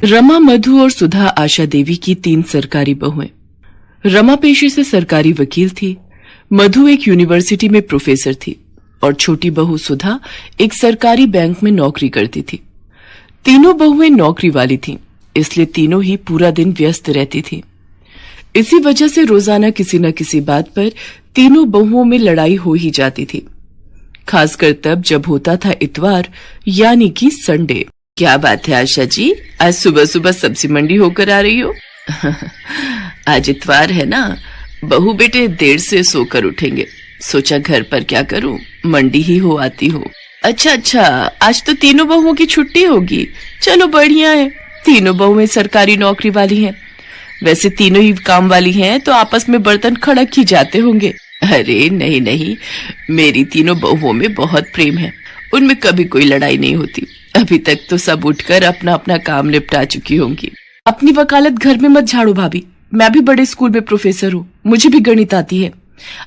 रमा, मधु और सुधा आशा देवी की 3 सरकारी बहुएं। रमा पेशे से सरकारी वकील थी, मधु एक यूनिवर्सिटी में प्रोफेसर थी और छोटी बहू सुधा एक सरकारी बैंक में नौकरी करती थी। तीनों बहुएं नौकरी वाली थीं, इसलिए तीनों ही पूरा दिन व्यस्त रहती थी। इसी वजह से रोजाना किसी न किसी बात पर तीनों बहुओं में लड़ाई हो ही जाती थी, खासकर तब जब होता था इतवार यानी कि संडे। क्या बात है आशा जी, आज सुबह सुबह सब्जी मंडी होकर आ रही हो? आज इतवार है ना, बहू बेटे देर से सोकर उठेंगे, सोचा घर पर क्या करूं, मंडी ही हो आती हूँ। अच्छा, आज तो तीनों बहुओं की छुट्टी होगी। चलो बढ़िया है, तीनों बहुएं सरकारी नौकरी वाली हैं। वैसे तीनों ही काम वाली हैं तो आपस में बर्तन खड़क ही जाते होंगे। अरे नहीं, मेरी तीनों बहुओं में बहुत प्रेम है, उनमें कभी कोई लड़ाई नहीं होती। अभी तक तो सब उठकर अपना अपना काम निपटा चुकी होंगी। अपनी वकालत घर में मत झाड़ो भाभी, मैं भी बड़े स्कूल में प्रोफेसर हूँ, मुझे भी गणित आती है।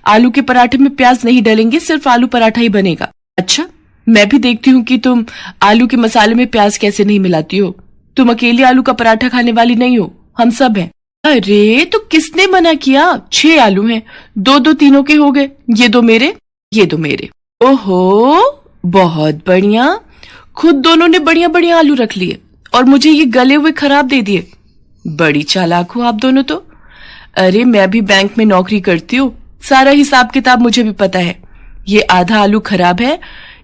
आलू के पराठे में प्याज नहीं डलेंगे, सिर्फ आलू पराठा ही बनेगा। अच्छा, मैं भी देखती हूँ कि तुम आलू के मसाले में प्याज कैसे नहीं मिलाती हो। तुम अकेली आलू का पराठा खाने वाली नहीं हो, हम सब हैं। अरे तो किसने मना किया? 6 आलू हैं, 2-2 तीनों के हो गए, ये 2 मेरे, ये 2 मेरे। ओहो, बहुत बढ़िया, खुद दोनों ने बढ़िया बढ़िया आलू रख लिए और मुझे ये गले हुए खराब दे दिए। बड़ी चालाक हो आप दोनों तो। अरे मैं भी बैंक में नौकरी करती हूँ, सारा हिसाब किताब मुझे भी पता है। ये आधा आलू खराब है,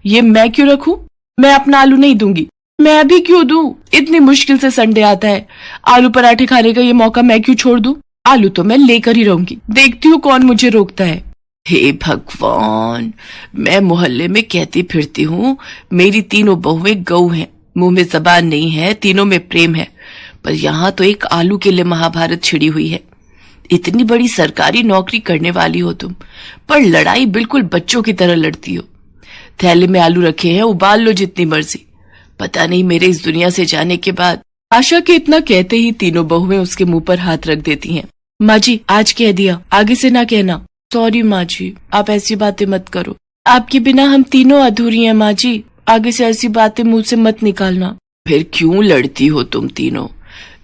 ये मैं क्यों रखूं? मैं अपना आलू नहीं दूंगी। मैं भी क्यों दूं? इतनी मुश्किल से संडे आता है, आलू पराठे खाने का ये मौका मैं क्यों छोड़ दूं? आलू तो मैं लेकर ही रहूंगी, देखती हूँ कौन मुझे रोकता है। हे भगवान, मैं मोहल्ले में कहती फिरती हूँ मेरी तीनों बहुएं गऊ हैं, मुंह में जबान नहीं है, तीनों में प्रेम है, पर यहाँ तो एक आलू के लिए महाभारत छिड़ी हुई है। इतनी बड़ी सरकारी नौकरी करने वाली हो तुम, पर लड़ाई बिल्कुल बच्चों की तरह लड़ती हो। थैले में आलू रखे हैं, उबाल लो जितनी मर्जी। पता नहीं मेरे इस दुनिया से जाने के बाद। आशा के इतना कहते ही तीनों बहुएं उसके मुंह पर हाथ रख देती हैं। माँ जी, आज कह दिया, आगे से ना कहना। सॉरी माँ जी, आप ऐसी बातें मत करो, आपके बिना हम तीनों अधूरी हैं माँ जी, आगे से ऐसी बातें मुंह से मत निकालना। फिर क्यों लड़ती हो तुम तीनों?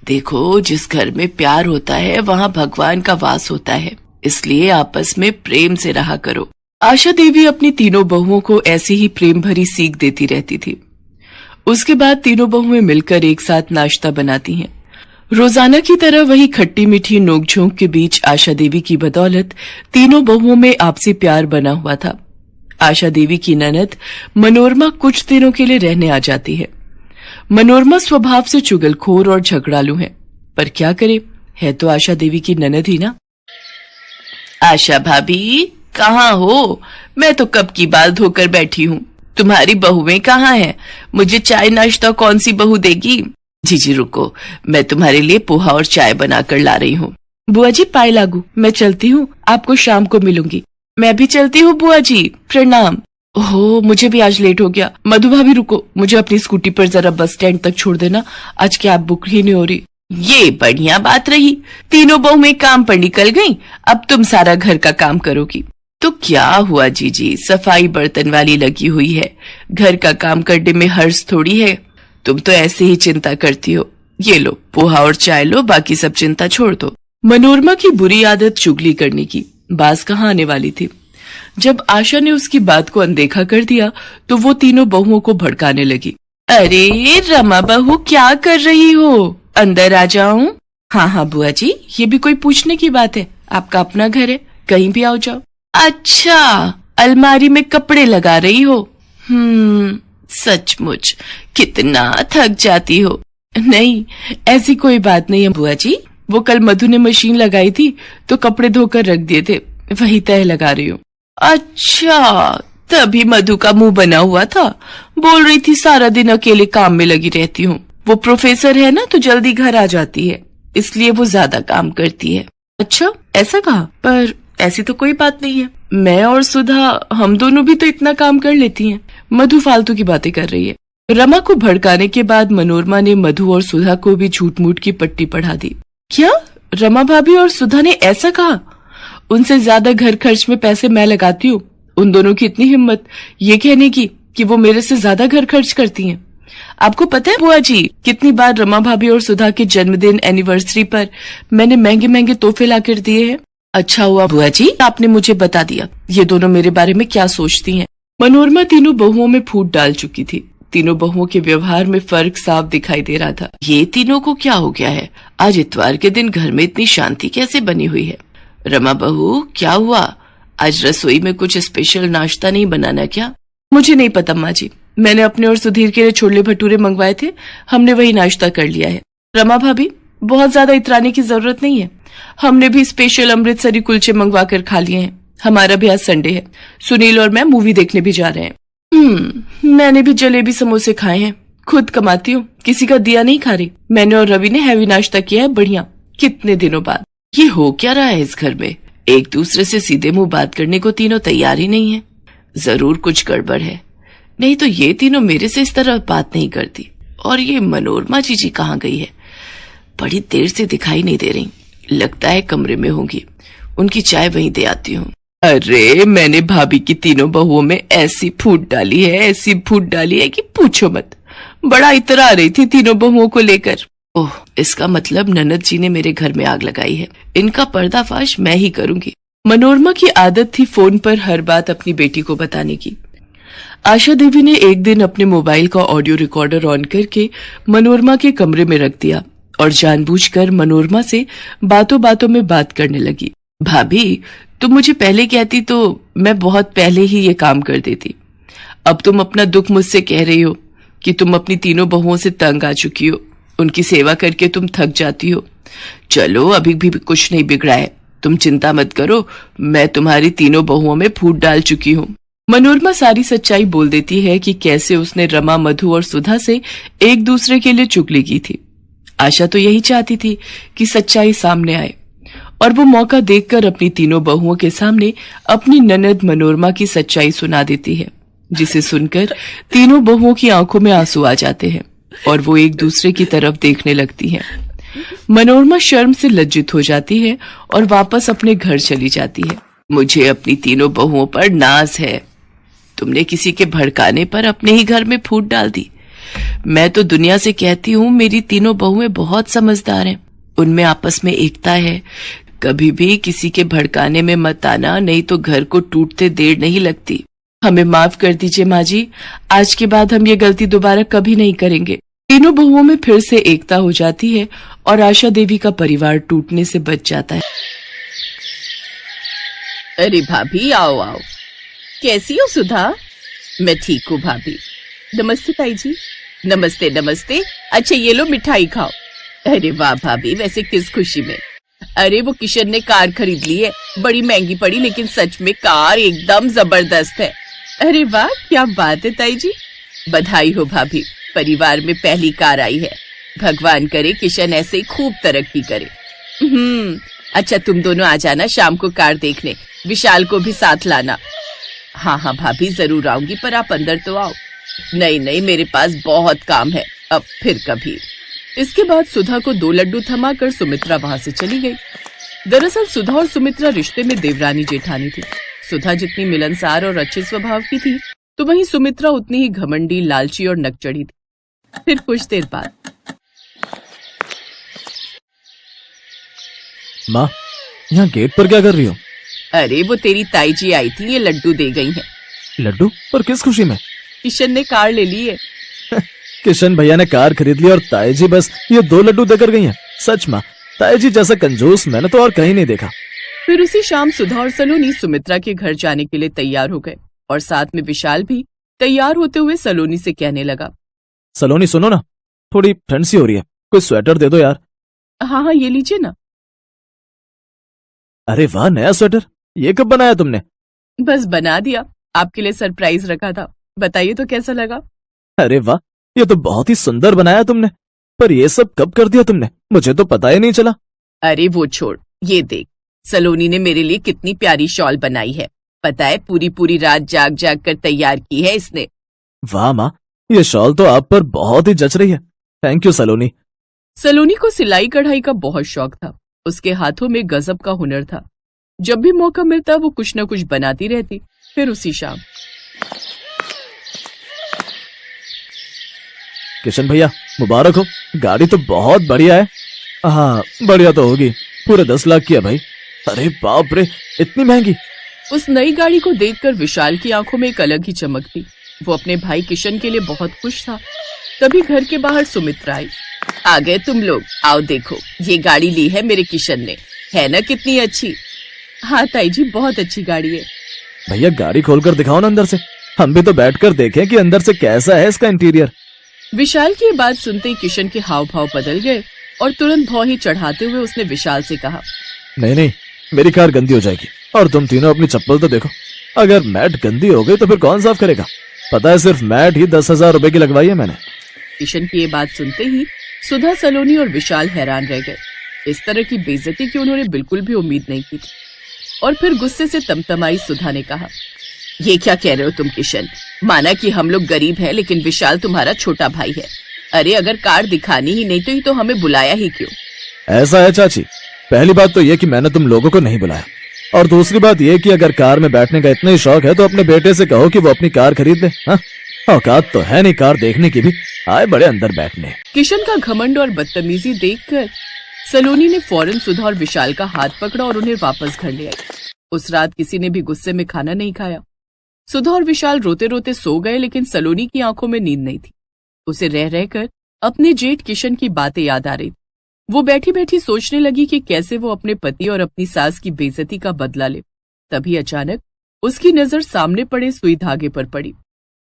देखो, जिस घर में प्यार होता है वहाँ भगवान का वास होता है, इसलिए आपस में प्रेम से रहा करो। आशा देवी अपनी तीनों बहुओं को ऐसी ही प्रेम भरी सीख देती रहती थी। उसके बाद तीनों बहुएं मिलकर एक साथ नाश्ता बनाती हैं। रोजाना की तरह वही खट्टी मीठी नोकझोंक के बीच आशा देवी की बदौलत तीनों बहुओं में आपसी प्यार बना हुआ था। आशा देवी की ननद मनोरमा कुछ दिनों के लिए रहने आ जाती है। मनोरमा स्वभाव से चुगलखोर और झगड़ालू है, पर क्या करे, है तो आशा देवी की ननद ही ना। आशा भाभी कहाँ हो? मैं तो कब की बाल धोकर बैठी हूँ, तुम्हारी बहुएं कहाँ हैं? मुझे चाय नाश्ता कौन सी बहू देगी? जी रुको, मैं तुम्हारे लिए पोहा और चाय बनाकर ला रही हूँ। बुआ जी पाए लागू, मैं चलती हूँ, आपको शाम को मिलूंगी। मैं भी चलती हूँ बुआ जी, प्रणाम। ओह, मुझे भी आज लेट हो गया। मधु भाभी रुको, मुझे अपनी स्कूटी पर जरा बस स्टैंड तक छोड़ देना, आज कैब बुक ही नहीं हो रही। ये बढ़िया बात रही, तीनों बहुएं काम पर निकल गईं, अब तुम सारा घर का काम करोगी। तो क्या हुआ जीजी, सफाई बर्तन वाली लगी हुई है, घर का काम करने में हर्ष थोड़ी है। तुम तो ऐसे ही चिंता करती हो। ये लो पोहा और चाय लो, बाकी सब चिंता छोड़ दो। मनोरमा की बुरी आदत चुगली करने की बाज कहाँ आने वाली थी। जब आशा ने उसकी बात को अनदेखा कर दिया तो वो तीनों बहुओं को भड़काने लगी। अरे रमा बहू, क्या कर रही हो? अंदर आ जाऊं? हाँ बुआ जी, ये भी कोई पूछने की बात है? आपका अपना घर है, कहीं भी आओ जाओ। अच्छा, अलमारी में कपड़े लगा रही हो? सचमुच कितना थक जाती हो। नहीं, ऐसी कोई बात नहीं है बुआ जी, वो कल मधु ने मशीन लगाई थी तो कपड़े धोकर रख दिए थे, वही तह लगा रही हूँ। अच्छा, तभी मधु का मुंह बना हुआ था, बोल रही थी सारा दिन अकेले काम में लगी रहती हूँ। वो प्रोफेसर है ना तो जल्दी घर आ जाती है, इसलिए वो ज्यादा काम करती है। अच्छा, ऐसा कहा? पर ऐसी तो कोई बात नहीं है, मैं और सुधा हम दोनों भी तो इतना काम कर लेती हैं। मधु फालतू की बातें कर रही है। रमा को भड़काने के बाद मनोरमा ने मधु और सुधा को भी झूठ मूठ की पट्टी पढ़ा दी। क्या? रमा भाभी और सुधा ने ऐसा कहा? उनसे ज्यादा घर खर्च में पैसे मैं लगाती हूँ, उन दोनों की इतनी हिम्मत ये कहने की कि वो मेरे से ज्यादा घर खर्च करती हैं। आपको पता है बुआ जी, कितनी बार रमा भाभी और सुधा के जन्मदिन एनिवर्सरी पर मैंने महंगे महंगे तोहफे लाकर दिए हैं। अच्छा हुआ बुआ जी आपने मुझे बता दिया, ये दोनों मेरे बारे में क्या सोचती हैं। मनोरमा तीनों बहुओं में फूट डाल चुकी थी। तीनों बहुओं के व्यवहार में फर्क साफ दिखाई दे रहा था। ये तीनों को क्या हो गया है, आज इतवार के दिन घर में इतनी शांति कैसे बनी हुई है। रमा बहू क्या हुआ, आज रसोई में कुछ स्पेशल नाश्ता नहीं बनाना क्या? मुझे नहीं पता माँ जी, मैंने अपने और सुधीर के लिए छोले भटूरे मंगवाए थे, हमने वही नाश्ता कर लिया है। रमा भाभी बहुत ज्यादा इतराने की जरूरत नहीं है, हमने भी स्पेशल अमृतसरी कुलचे मंगवा कर खा लिए हैं। हमारा भी आज संडे है, सुनील और मैं मूवी देखने भी जा रहे हैं। मैंने भी जलेबी समोसे खाए हैं, खुद कमाती हूँ, किसी का दिया नहीं खा रही। मैंने और रवि ने हैवी नाश्ता किया है, बढ़िया। कितने दिनों बाद। ये हो क्या रहा है इस घर में, एक दूसरे से सीधे मुंह बात करने को तीनों तैयार ही नहीं है। जरूर कुछ गड़बड़ है, नहीं तो ये तीनों मेरे से इस तरह बात नहीं करती। और ये मनोरमा जी कहाँ गई है, बड़ी देर से दिखाई नहीं दे रही, लगता है कमरे में होंगी। उनकी चाय वहीं दे आती हूँ। अरे मैंने भाभी की तीनों बहुओं में ऐसी फूट डाली है, ऐसी फूट डाली है कि पूछो मत। बड़ा इतरा रही थी तीनों बहुओं को लेकर। ओह, इसका मतलब ननद जी ने मेरे घर में आग लगाई है। इनका पर्दाफाश मैं ही करूंगी। मनोरमा की आदत थी फोन पर हर बात अपनी बेटी को बताने की। आशा देवी ने एक दिन अपने मोबाइल का ऑडियो रिकॉर्डर ऑन करके मनोरमा के कमरे में रख दिया और जानबूझकर मनोरमा से बातों बातों में बात करने लगी। भाभी तुम मुझे पहले कहती तो मैं बहुत पहले ही ये काम कर देती। अब तुम अपना दुख मुझसे कह रही हो कि तुम अपनी तीनों बहुओं से तंग आ चुकी हो, उनकी सेवा करके तुम थक जाती हो। चलो अभी भी कुछ नहीं बिगड़ा है, तुम चिंता मत करो, मैं तुम्हारी तीनों बहुओं में फूट डाल चुकी हूँ। मनोरमा सारी सच्चाई बोल देती है कि कैसे उसने रमा, मधु और सुधा से एक दूसरे के लिए चुगली की थी। आशा तो यही चाहती थी कि सच्चाई सामने आए और वो मौका देखकर अपनी तीनों बहुओं के सामने अपनी ननद मनोरमा की सच्चाई सुना देती है, जिसे सुनकर तीनों बहुओं की आंखों में आंसू आ जाते हैं और वो एक दूसरे की तरफ देखने लगती हैं। मनोरमा शर्म से लज्जित हो जाती है और वापस अपने घर चली जाती है। मुझे अपनी तीनों बहुओं पर नाज है, तुमने किसी के भड़काने पर अपने ही घर में फूट डाल दी। मैं तो दुनिया से कहती हूँ मेरी तीनों बहुएं बहुत समझदार हैं, उनमें आपस में एकता है। कभी भी किसी के भड़काने में मत आना, नहीं तो घर को टूटते देर नहीं लगती। हमें माफ कर दीजिए माँ जी, आज के बाद हम ये गलती दोबारा कभी नहीं करेंगे। तीनों बहुओं में फिर से एकता हो जाती है और आशा देवी का परिवार टूटने से बच जाता है। अरे भाभी आओ आओ, कैसी हो सुधा? मैं ठीक हूँ भाभी। नमस्ते ताई जी। नमस्ते नमस्ते। अच्छा ये लो मिठाई खाओ। अरे वाह भाभी, वैसे किस खुशी में? अरे वो किशन ने कार खरीद ली है, बड़ी महंगी पड़ी लेकिन सच में कार एकदम जबरदस्त है। अरे वाह क्या बात है ताई जी, बधाई हो भाभी, परिवार में पहली कार आई है। भगवान करे किशन ऐसे ही खूब तरक्की करे। अच्छा तुम दोनों आ जाना शाम को कार देखने, विशाल को भी साथ लाना। हाँ हाँ भाभी जरूर आऊंगी, पर आप अंदर तो आओ। नहीं नहीं मेरे पास बहुत काम है, अब फिर कभी। इसके बाद सुधा को 2 लड्डू थमाकर सुमित्रा वहां से चली गई। दरअसल सुधा और सुमित्रा रिश्ते में देवरानी जेठानी थी। सुधा जितनी मिलनसार और अच्छे स्वभाव की थी, तो वहीं सुमित्रा उतनी ही घमंडी, लालची और नकचढ़ी थी। फिर कुछ देर बाद माँ, यहाँ गेट पर क्या कर रही हो? अरे वो तेरी ताई जी आई थी, ये लड्डू दे गई हैं। लड्डू? पर किस खुशी में? किशन ने कार ले ली है। किशन भैया ने कार खरीद ली और ताई जी बस ये 2 लड्डू देकर गई हैं। सच माँ, ताई जी जैसा कंजूस मैंने तो और कहीं नहीं देखा। फिर उसी शाम सुधा और सलोनी सुमित्रा के घर जाने के लिए तैयार हो गए और साथ में विशाल भी तैयार होते हुए सलोनी से कहने लगा, सलोनी सुनो ना, थोड़ी ठंड सी हो रही है, कोई स्वेटर दे दो यार। हाँ हाँ ये लीजिए ना। अरे वाह, नया स्वेटर, ये कब बनाया तुमने? बस बना दिया, आपके लिए सरप्राइज रखा था, बताइए तो कैसा लगा? अरे वाह, ये तो बहुत ही सुंदर बनाया तुमने, पर ये सब कब कर दिया तुमने, मुझे तो पता ही नहीं चला। अरे वो छोड़, ये देख सलोनी ने मेरे लिए कितनी प्यारी शॉल बनाई है, पता है पूरी पूरी रात जाग जाग कर तैयार की है इसने। वाह माँ, ये शॉल तो आप पर बहुत ही जच रही है, थैंक यू सलोनी। सलोनी को सिलाई कढ़ाई का बहुत शौक था, उसके हाथों में गजब का हुनर था। जब भी मौका मिलता वो कुछ न कुछ बनाती रहती। फिर उसी शाम किशन भैया मुबारक हो, गाड़ी तो बहुत बढ़िया है। हाँ बढ़िया तो होगी, पूरे 10 लाख की है भाई। अरे बाप रे, इतनी महंगी। उस नई गाड़ी को देखकर विशाल की आंखों में एक अलग ही चमक थी। वो अपने भाई किशन के लिए बहुत खुश था। तभी घर के बाहर सुमित्रा आई। आ गए तुम लोग, आओ देखो, ये गाड़ी ली है मेरे किशन ने, है ना कितनी अच्छी। हाँ ताई जी, बहुत अच्छी गाड़ी है। भैया गाड़ी खोलकर दिखाओ ना अंदर से, हम भी तो बैठकर देखें कि अंदर से कैसा है इसका इंटीरियर। विशाल की ये बात सुनते ही किशन के हाव भाव बदल गए और तुरंत भौं चढ़ाते हुए उसने विशाल से कहा, नहीं नहीं, मेरी कार गंदी हो जाएगी, और तुम तीनों अपनी चप्पल तो देखो, अगर मैट गंदी हो गई तो फिर कौन साफ करेगा? पता है सिर्फ मैट ही 10,000 रुपए की लगवाई है मैंने। किशन की ये बात सुनते ही सुधा, सलोनी और विशाल हैरान रह गए। इस तरह की बेइज्जती की उन्होंने बिल्कुल भी उम्मीद नहीं की थी। और फिर गुस्से से तमतमाई सुधा ने कहा, ये क्या कह रहे हो तुम किशन? माना कि हम लोग गरीब हैं, लेकिन विशाल तुम्हारा छोटा भाई है। अरे अगर कार दिखानी ही नहीं तो हमें बुलाया ही क्यों? ऐसा है चाची, पहली बात तो ये कि मैंने तुम लोगों को नहीं बुलाया, और दूसरी बात ये कि अगर कार में बैठने का इतना ही शौक है तो अपने बेटे से कहो कि वो अपनी कार खरीद ले। हाँ, औकात तो है नहीं कार देखने की भी, आए बड़े अंदर बैठने। किशन का घमंड और बदतमीजी देखकर सलोनी ने फौरन सुधा और विशाल का हाथ पकड़ा और उन्हें वापस घर ले आई। उस रात किसी ने भी गुस्से में खाना नहीं खाया। सुधा और विशाल रोते रोते सो गए, लेकिन सलोनी की आंखों में नींद नहीं थी। उसे रह रहकर अपने जेठ किशन की बातें याद आ रही थी। वो बैठी बैठी सोचने लगी कि कैसे वो अपने पति और अपनी सास की बेइज्जती का बदला ले। तभी अचानक उसकी नजर सामने पड़े सुई धागे पर पड़ी।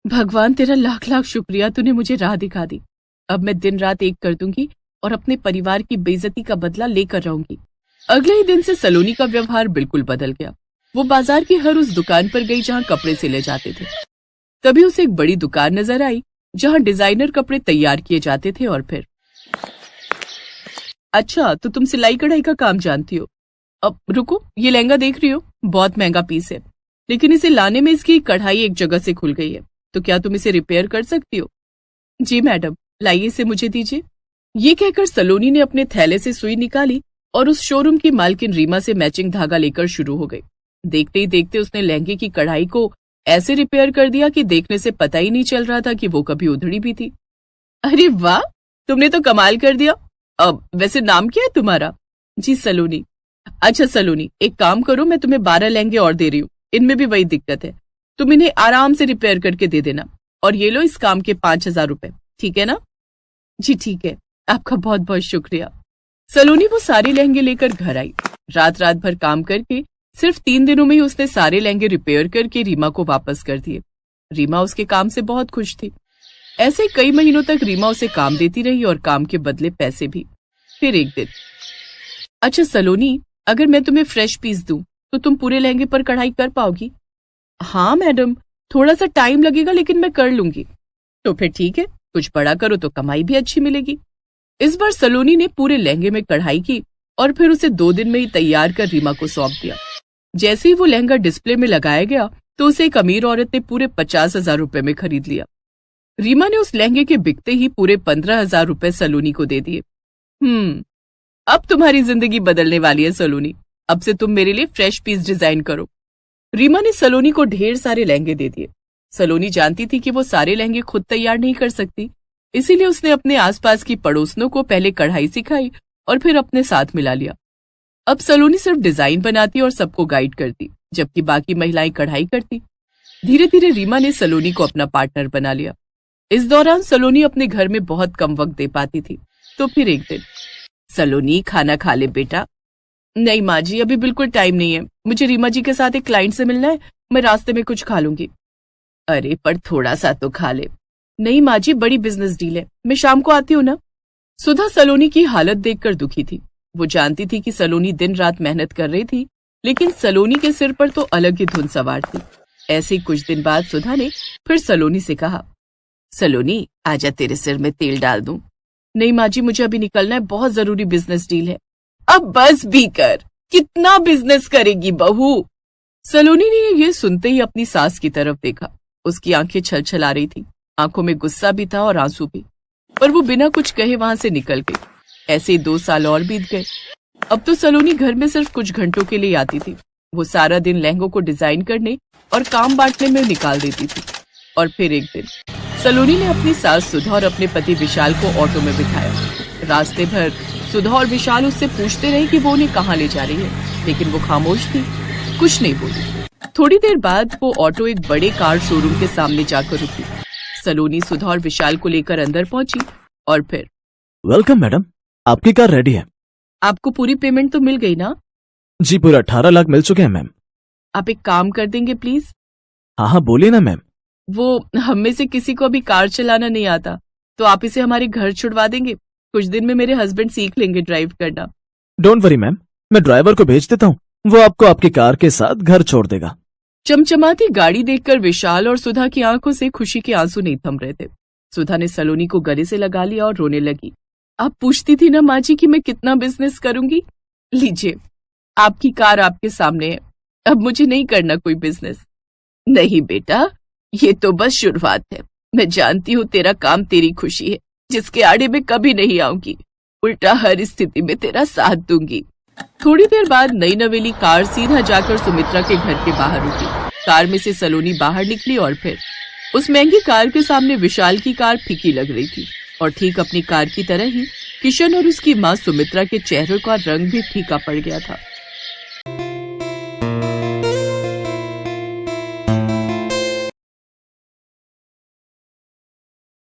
भगवान तेरा लाख लाख शुक्रिया, तूने मुझे राह दिखा दी। अब मैं दिन रात एक कर दूंगी और अपने परिवार की बेइज्जती का बदला लेकर रहूंगी। अगले ही दिन से सलोनी का व्यवहार बिल्कुल बदल गया। वो बाजार की हर उस दुकान पर गई जहां कपड़े सिले जाते थे। तभी उसे एक बड़ी दुकान नजर आई जहां डिजाइनर कपड़े तैयार किए जाते थे। और फिर, अच्छा तो तुम सिलाई कढ़ाई का काम जानती हो? अब रुको, ये लहंगा देख रही हो, बहुत महंगा पीस है, लेकिन इसे लाने में इसकी कढ़ाई एक जगह से खुल गई है, तो क्या तुम इसे रिपेयर कर सकती हो? जी मैडम, लाइए इसे मुझे दीजिए। ये कहकर सलोनी ने अपने थैले से सुई निकाली और उस शोरूम की मालकिन रीमा से मैचिंग धागा लेकर शुरू हो गई। देखते ही देखते उसने लहंगे की कढ़ाई को ऐसे रिपेयर कर दिया कि देखने से पता ही नहीं चल रहा था कि वो कभी उधड़ी भी थी। अरे वाह, तुमने तो कमाल कर दिया। अब वैसे नाम क्या है तुम्हारा? जी सलोनी। अच्छा सलोनी, एक काम करो, मैं तुम्हें 12 लहंगे और दे रही हूँ, इनमें भी वही दिक्कत है, तुम इन्हें आराम से रिपेयर करके दे देना। और ये लो इस काम के 5,000 रुपए, ठीक है ना? जी ठीक है, आपका बहुत बहुत शुक्रिया। सलोनी वो सारे लहंगे लेकर घर आई। रात रात भर काम करके सिर्फ 3 दिनों में ही उसने सारे लहंगे रिपेयर करके रीमा को वापस कर दिए। रीमा उसके काम से बहुत खुश थी। ऐसे कई महीनों तक रीमा उसे काम देती रही और काम के बदले पैसे भी। फिर एक दिन, अच्छा सलोनी, अगर मैं तुम्हें फ्रेश पीस दूं तो तुम पूरे लहंगे पर कढ़ाई कर पाओगी? हाँ मैडम, थोड़ा सा टाइम लगेगा लेकिन मैं कर लूंगी। तो फिर ठीक है, कुछ बड़ा करो तो कमाई भी अच्छी मिलेगी। इस बार सलोनी ने पूरे लहंगे में कढ़ाई की और फिर उसे 2 दिन में ही तैयार कर रीमा को सौंप दिया। जैसे ही वो लहंगा डिस्प्ले में लगाया गया तो उसे एक अमीर औरत ने पूरे 50,000 रुपए में खरीद लिया। रीमा ने उस लहंगे के बिकते ही पूरे 15,000 रुपए सलोनी को दे दिए। अब तुम्हारी जिंदगी बदलने वाली है सलोनी, अब से तुम मेरे लिए फ्रेश पीस डिजाइन करो। रीमा ने सलोनी को ढेर सारे लहंगे दे दिए। सलोनी जानती थी कि वो सारे लहंगे खुद तैयार नहीं कर सकती, इसीलिए उसने अपने आसपास की पड़ोसनों को पहले कढ़ाई सिखाई और फिर अपने साथ मिला लिया। अब सलोनी सिर्फ डिजाइन बनाती और सबको गाइड करती, जबकि बाकी महिलाएं कढ़ाई करती। धीरे धीरे रीमा ने सलोनी को अपना पार्टनर बना लिया। इस दौरान सलोनी अपने घर में बहुत कम वक्त दे पाती थी। तो फिर एक दिन, सलोनी खाना खा ले बेटा। नहीं माँ जी, अभी बिल्कुल टाइम नहीं है, मुझे रीमा जी के साथ एक क्लाइंट से मिलना है, मैं रास्ते में कुछ खा लूंगी। अरे पर थोड़ा सा तो खा ले। नहीं माँ जी, बड़ी बिजनेस डील है, मैं शाम को आती हूँ ना। सुधा सलोनी की हालत देखकर दुखी थी। वो जानती थी कि सलोनी दिन रात मेहनत कर रही थी, लेकिन सलोनी के सिर पर तो अलग ही धुन सवार थी। ऐसे ही कुछ दिन बाद सुधा ने फिर सलोनी से कहा, सलोनी आजा तेरे सिर में तेल डाल दूं। नहीं माँ जी, मुझे अभी निकलना है, बहुत जरूरी बिजनेस डील है। अब बस भी कर, कितना बिजनेस करेगी बहू? सलोनी ने ये सुनते ही अपनी सास की तरफ देखा। उसकी आंखें छलछला रही थी, आंखों में गुस्सा भी था और आंसू भी, पर वो बिना कुछ कहे वहां से निकल गई। ऐसे ही 2 साल और बीत गए। अब तो सलोनी घर में सिर्फ कुछ घंटों के लिए आती थी। वो सारा दिन लहंगों को डिजाइन करने और काम बांटने में निकाल देती थी। और फिर एक दिन सलोनी ने अपनी सास सुधा और अपने पति विशाल को ऑटो में बिठाया। रास्ते भर सुधा और विशाल उससे पूछते रहे कि वो उन्हें कहाँ ले जा रही है, लेकिन वो खामोश थी, कुछ नहीं बोली। थोड़ी देर बाद वो ऑटो एक बड़े कार शोरूम के सामने जाकर रुकी। सलोनी सुधा और विशाल को लेकर अंदर पहुंची और फिर, वेलकम मैडम, आपकी कार रेडी है। आपको पूरी पेमेंट तो मिल गई ना? जी पूरा 18 लाख मिल चुके हैं मैम। आप एक काम कर देंगे प्लीज? हाँ हाँ बोलिए ना मैम। वो हम में से किसी को अभी कार चलाना नहीं आता, तो आप इसे हमारे घर छुड़वा देंगे? कुछ दिन में मेरे हस्बैंड सीख लेंगे ड्राइव करना। डोंट वरी मैम, मैं ड्राइवर को भेज देता हूँ, वो आपको आपकी कार के साथ घर छोड़ देगा। चमचमाती गाड़ी देखकर विशाल और सुधा की आंखों से खुशी के आंसू नहीं थम रहे थे। सुधा ने सलोनी को गले से लगा लिया और रोने लगी। आप पूछती थी ना माँ जी कि मैं कितना बिजनेस करूंगी, लीजिए आपकी कार आपके सामने है, अब मुझे नहीं करना कोई बिजनेस। नहीं बेटा, ये तो बस शुरुआत है। मैं जानती हूँ तेरा काम तेरी खुशी है, जिसके आड़े में कभी नहीं आऊंगी, उल्टा हर स्थिति में तेरा साथ दूंगी। थोड़ी देर बाद नई नवेली कार सीधा जाकर सुमित्रा के घर के बाहर रुकी। कार में से सलोनी बाहर निकली और फिर उस महंगी कार के सामने विशाल की कार फीकी लग रही थी, और ठीक अपनी कार की तरह ही किशन और उसकी माँ सुमित्रा के चेहरे का रंग भी फीका पड़ गया था।